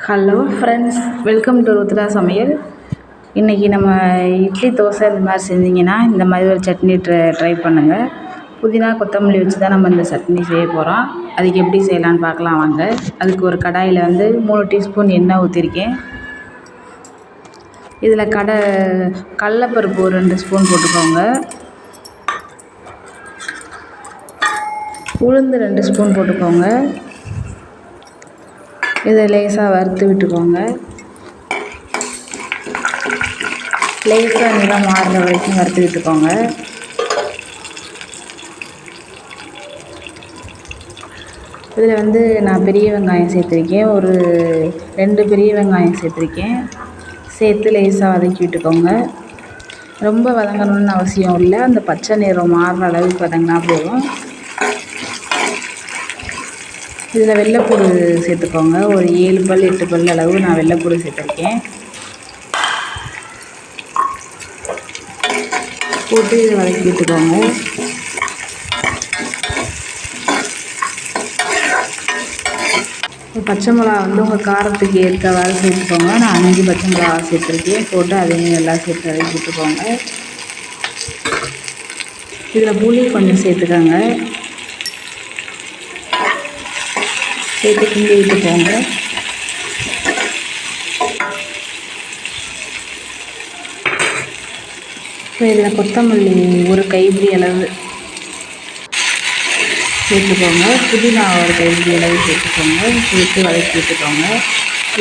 Hello friends, welcome to Rudra சமையல். இன்றைக்கி நம்ம இட்லி தோசை இந்த மாதிரி செஞ்சிங்கன்னா இந்த மாதிரி ஒரு சட்னி ட்ரை பண்ணுங்கள். புதினா கொத்தமல்லி வச்சு தான் நம்ம இந்த சட்னி செய்ய போகிறோம். அதுக்கு எப்படி செய்யலான்னு பார்க்கலாம் வாங்க. அதுக்கு ஒரு கடாயில் 3 டீஸ்பூன் எண்ணெய் ஊற்றிருக்கேன். இதில் கடலைப்பருப்பு ஒரு 2 ஸ்பூன் போட்டுக்கோங்க. உளுந்து 2 ஸ்பூன் போட்டுக்கோங்க. இதை லேசாக வறுத்து விட்டுக்கோங்க. லேசாக நிறம் மாறுற வரைக்கும் வறுத்து விட்டுக்கோங்க. இதில் நான் பெரிய வெங்காயம் சேர்த்துருக்கேன். ஒரு 2 பெரிய வெங்காயம் சேர்த்துருக்கேன். சேர்த்து லேசாக வதக்கி விட்டுக்கோங்க. ரொம்ப வதங்கணும்னு அவசியம் இல்லை. அந்த பச்சை நிறம் மாறுற அளவுக்கு வதங்கினா போதும். இதில் வெள்ளைப்பூடு சேர்த்துக்கோங்க. ஒரு 7 பல் 8 பல் அளவு நான் வெள்ளைப்பூடு சேர்த்துருக்கேன். போட்டு இதை வதக்கி விட்டுக்கோங்க. பச்சை மிளகா உங்கள் காரத்துக்கு ஏற்றவாறு சேர்த்துக்கோங்க. நான் 5 பச்சை மிளகா சேர்த்துருக்கேன். போட்டு அதையும் நல்லா சேர்த்து வதக்கி விட்டுக்கோங்க. இதில் புளி கொஞ்சம் சேர்த்துக்கோங்க. சேர்த்து கிண்டி விட்டுக்கோங்க. இப்போ இதில் கொத்தமல்லி ஒரு கைப்பிடி அளவு சேர்த்துக்கோங்க. புதினா ஒரு கைப்பிடி அளவு சேர்த்துக்கோங்க. சேர்த்து வதக்கி விட்டுக்கோங்க.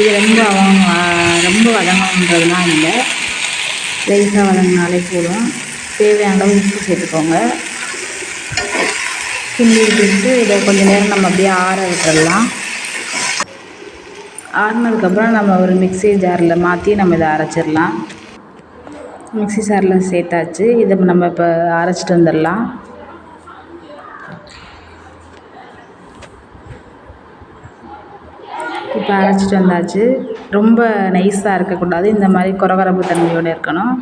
இது ரொம்ப வதங்கணுன்றதுலாம் இல்லை, லேசாக வதங்கினாலே போதும். தேவையான அளவு உப்பு சேர்த்துக்கோங்க. கிண்டி விட்டுட்டு இதை கொஞ்சம் நேரம் நம்ம அப்படியே ஆற விட்டுடலாம். ஆறினதுக்கப்புறம் நம்ம ஒரு மிக்ஸி ஜாரில் மாற்றி நம்ம இதை அரைச்சிடலாம். மிக்ஸி ஜாரில் சேர்த்தாச்சு. இதை நம்ம இப்போ அரைச்சிட்டு வந்துடலாம். இப்போ அரைச்சிட்டு வந்தாச்சு. ரொம்ப நைஸாக இருக்கக்கூடாது, இந்த மாதிரி கொரகொரப்பு தன்மையோடு இருக்கணும்.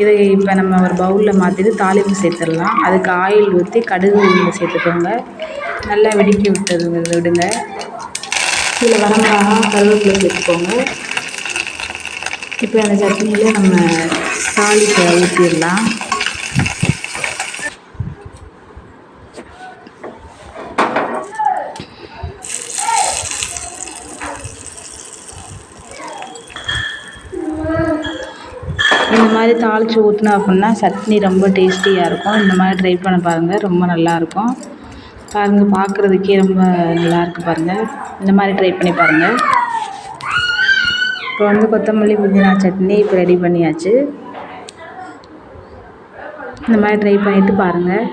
இதை இப்போ நம்ம ஒரு பவுலில் மாற்றிட்டு தாளிப்பு சேர்த்துடலாம். அதுக்கு ஆயில் ஊற்றி கடுகு உளுந்து சேர்த்துக்கோங்க. நல்லா வெடிக்க விடுங்க. இதில் வரமிளகா கருவேப்பிலை சேர்த்துக்கோங்க. இப்போ அந்த சட்னியில் நம்ம தாளிப்பை ஊற்றிடலாம். இந்த மாதிரி தாளித்து ஊற்றினோம் அப்படின்னா சட்னி ரொம்ப டேஸ்டியாக இருக்கும். இந்த மாதிரி ட்ரை பண்ண பாருங்கள், ரொம்ப நல்லாயிருக்கும். பாருங்கள், பார்க்குறதுக்கே ரொம்ப நல்லாயிருக்கு பாருங்கள். இந்த மாதிரி ட்ரை பண்ணி பாருங்கள். இப்போ கொத்தமல்லி புதினா சட்னி இப்போ ரெடி பண்ணியாச்சு. இந்த மாதிரி ட்ரை பண்ணிவிட்டு பாருங்கள்.